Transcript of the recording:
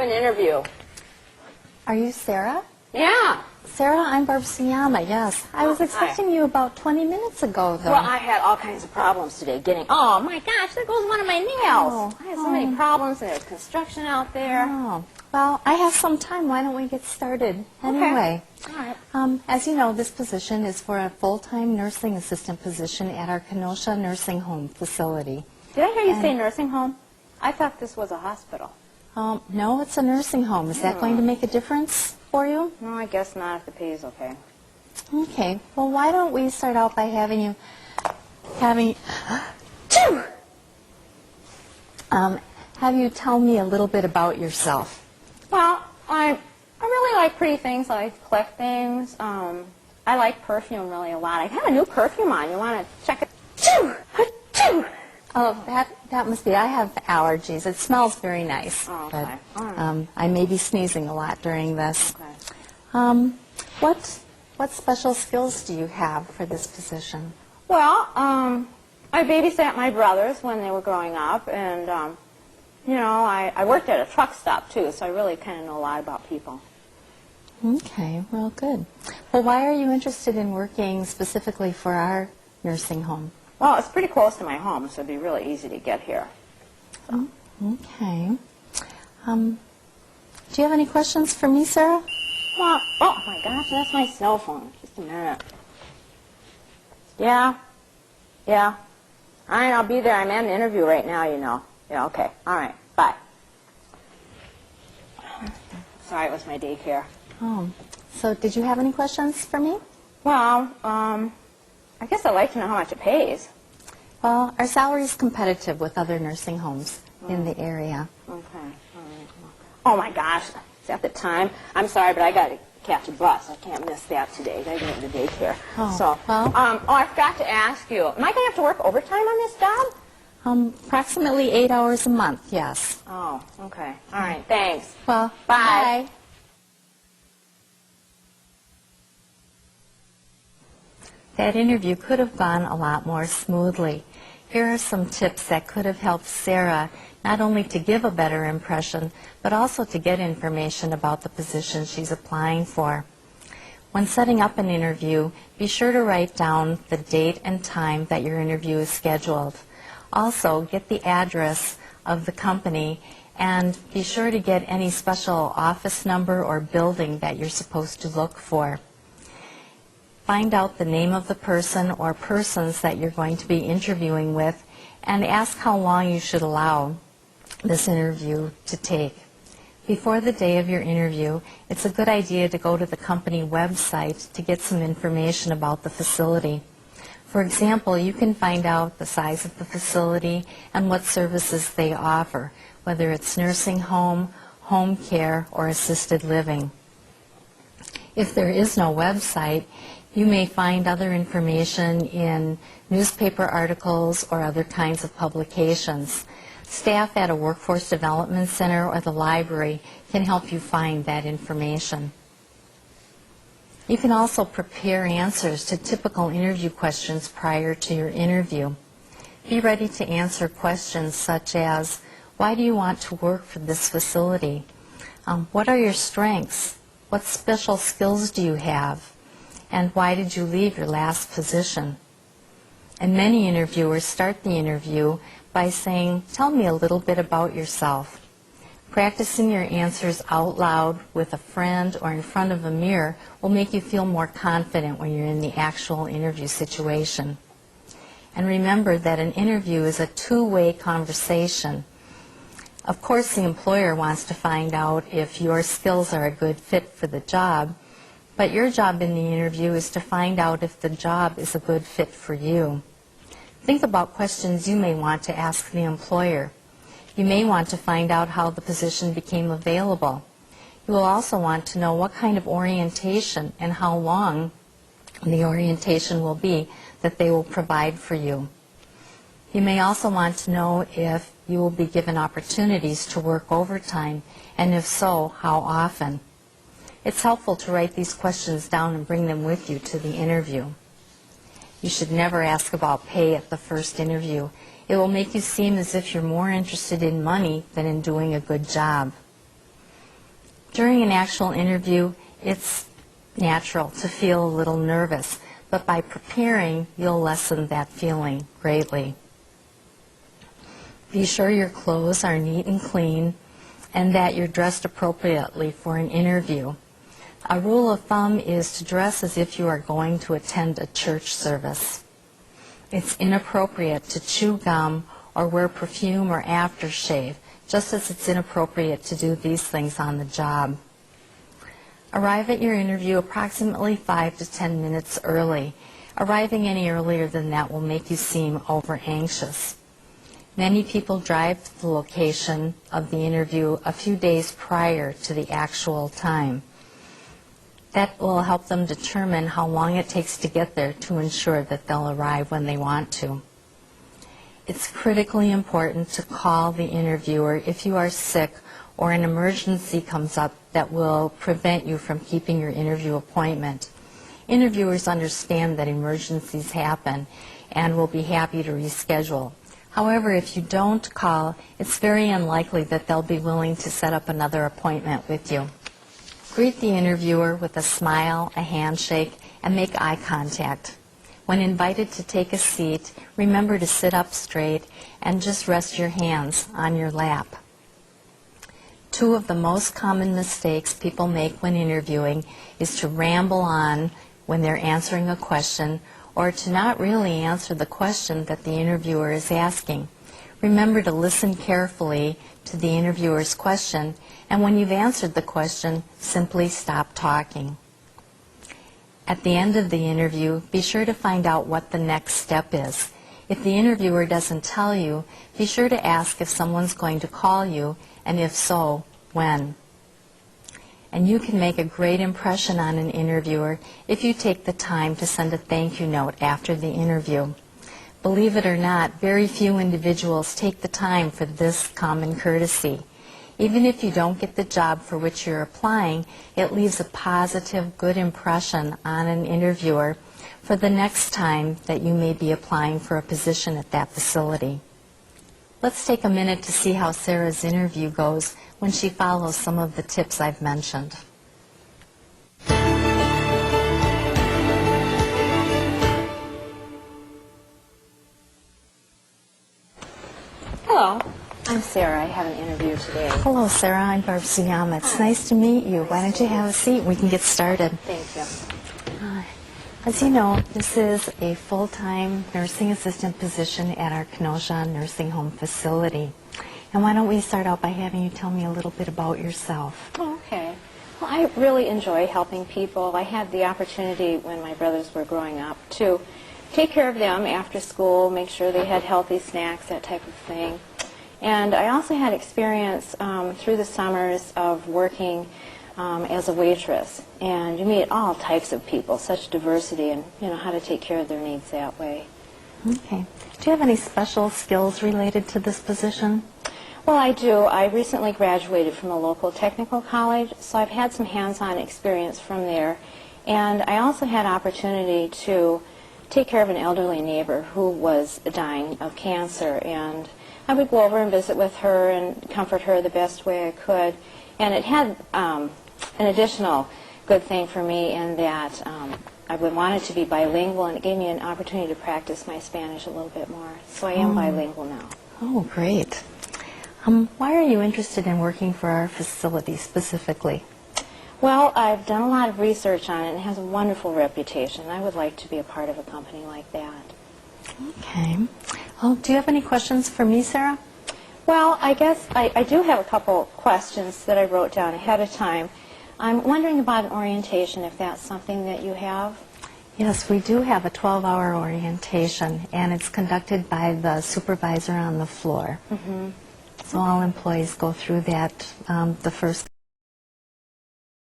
an interview. Are you Sarah? Yeah. Sarah, I'm Barb Suyama, yes. I was expecting you about 20 minutes ago, though. Well, I had all kinds of problems today getting... Oh, my gosh, there goes one of my nails. I had so many problems, and there's construction out there. Oh, well, I have some time. Why don't we get started anyway? Okay. All right. As you know, this position is for a full-time nursing assistant position at our Kenosha Nursing Home facility. Did I hear you say nursing home? I thought this was a hospital. No, it's a nursing home. Is that going to make a difference for you? No, I guess not if the pay is okay. Okay. Well, why don't we start out by having you have you tell me a little bit about yourself. Well, I really like pretty things. I like to collect things. I like perfume really a lot. I have a new perfume on. You want to check it? Oh, that must be. I have allergies. It smells very nice. Oh, okay. But, all right. I may be sneezing a lot during this. Okay. What special skills do you have for this position? Well, I babysat my brothers when they were growing up, and you know, I worked at a truck stop too, so I really kind of know a lot about people. Okay, well, good. Well, why are you interested in working specifically for our nursing home? Well, it's pretty close to my home, so it'd be really easy to get here. So. Okay. Do you have any questions for me, Sarah? Well, oh my gosh, that's my cell phone. Just a minute. Yeah. All right, I'll be there. I'm at an interview right now, you know. Yeah, okay. All right. Bye. Sorry, it was my daycare. Oh, so did you have any questions for me? Well, I guess I'd like to know how much it pays. Well, our salary is competitive with other nursing homes in the area. Okay. All right. Oh my gosh, is that the time? I'm sorry, but I got to catch a bus. I can't miss that today. I got to get into daycare. Oh, so, well. I forgot to ask you. Am I going to have to work overtime on this job? Approximately 8 hours a month, yes. Oh, okay. All right. Thanks. Well, Bye. bye. That interview could have gone a lot more smoothly. Here are some tips that could have helped Sarah not only to give a better impression, but also to get information about the position she's applying for. When setting up an interview, be sure to write down the date and time that your interview is scheduled. Also, get the address of the company and be sure to get any special office number or building that you're supposed to look for. Find out the name of the person or persons that you're going to be interviewing with and ask how long you should allow this interview to take. Before the day of your interview, it's a good idea to go to the company website to get some information about the facility. For example, you can find out the size of the facility and what services they offer, whether it's nursing home, home care, or assisted living. If there is no website, you may find other information in newspaper articles or other kinds of publications. Staff at a workforce development center or the library can help you find that information. You can also prepare answers to typical interview questions prior to your interview. Be ready to answer questions such as, why do you want to work for this facility? What are your strengths? What special skills do you have? And why did you leave your last position? And many interviewers start the interview by saying, tell me a little bit about yourself. Practicing your answers out loud with a friend or in front of a mirror will make you feel more confident when you're in the actual interview situation. And remember that an interview is a two-way conversation. Of course, the employer wants to find out if your skills are a good fit for the job, but your job in the interview is to find out if the job is a good fit for you. Think about questions you may want to ask the employer. You may want to find out how the position became available. You will also want to know what kind of orientation and how long the orientation will be that they will provide for you. You may also want to know if you will be given opportunities to work overtime, and if so, how often. It's helpful to write these questions down and bring them with you to the interview. You should never ask about pay at the first interview. It will make you seem as if you're more interested in money than in doing a good job. During an actual interview, it's natural to feel a little nervous, but by preparing, you'll lessen that feeling greatly. Be sure your clothes are neat and clean and that you're dressed appropriately for an interview. A rule of thumb is to dress as if you are going to attend a church service. It's inappropriate to chew gum or wear perfume or aftershave, just as it's inappropriate to do these things on the job. Arrive at your interview approximately 5 to 10 minutes early. Arriving any earlier than that will make you seem over-anxious. Many people drive to the location of the interview a few days prior to the actual time. That will help them determine how long it takes to get there to ensure that they'll arrive when they want to. It's critically important to call the interviewer if you are sick or an emergency comes up that will prevent you from keeping your interview appointment. Interviewers understand that emergencies happen and will be happy to reschedule. However, if you don't call, it's very unlikely that they'll be willing to set up another appointment with you. Greet the interviewer with a smile, a handshake, and make eye contact. When invited to take a seat, remember to sit up straight and just rest your hands on your lap. Two of the most common mistakes people make when interviewing is to ramble on when they're answering a question or to not really answer the question that the interviewer is asking. Remember to listen carefully to the interviewer's question, and when you've answered the question, simply stop talking. At the end of the interview, be sure to find out what the next step is. If the interviewer doesn't tell you, be sure to ask if someone's going to call you, and if so, when. And you can make a great impression on an interviewer if you take the time to send a thank you note after the interview. Believe it or not, very few individuals take the time for this common courtesy. Even if you don't get the job for which you're applying, it leaves a positive, good impression on an interviewer for the next time that you may be applying for a position at that facility. Let's take a minute to see how Sarah's interview goes when she follows some of the tips I've mentioned. Hello, I'm Sarah. I have an interview today. Hello, Sarah. I'm Barb Suyama. It's nice to meet you. Why don't you have a seat? We can get started. Thank you. As you know, this is a full-time nursing assistant position at our Kenosha nursing home facility. And why don't we start out by having you tell me a little bit about yourself? Oh, okay. Well, I really enjoy helping people. I had the opportunity when my brothers were growing up to take care of them after school, make sure they had healthy snacks, that type of thing. And I also had experience through the summers of working as a waitress. And you meet all types of people, such diversity, and you know how to take care of their needs that way. Okay. Do you have any special skills related to this position? Well, I do. I recently graduated from a local technical college, so I've had some hands-on experience from there. And I also had opportunity to take care of an elderly neighbor who was dying of cancer. And I would go over and visit with her and comfort her the best way I could. And it had an additional good thing for me in that I wanted to be bilingual, and it gave me an opportunity to practice my Spanish a little bit more. So I am bilingual now. Oh, great. Why are you interested in working for our facility specifically? Well, I've done a lot of research on it, and it has a wonderful reputation. I would like to be a part of a company like that. Okay. Well, do you have any questions for me, Sarah? Well, I guess I do have a couple questions that I wrote down ahead of time. I'm wondering about an orientation, if that's something that you have. Yes, we do have a 12-hour orientation, and it's conducted by the supervisor on the floor. So all employees go through that the first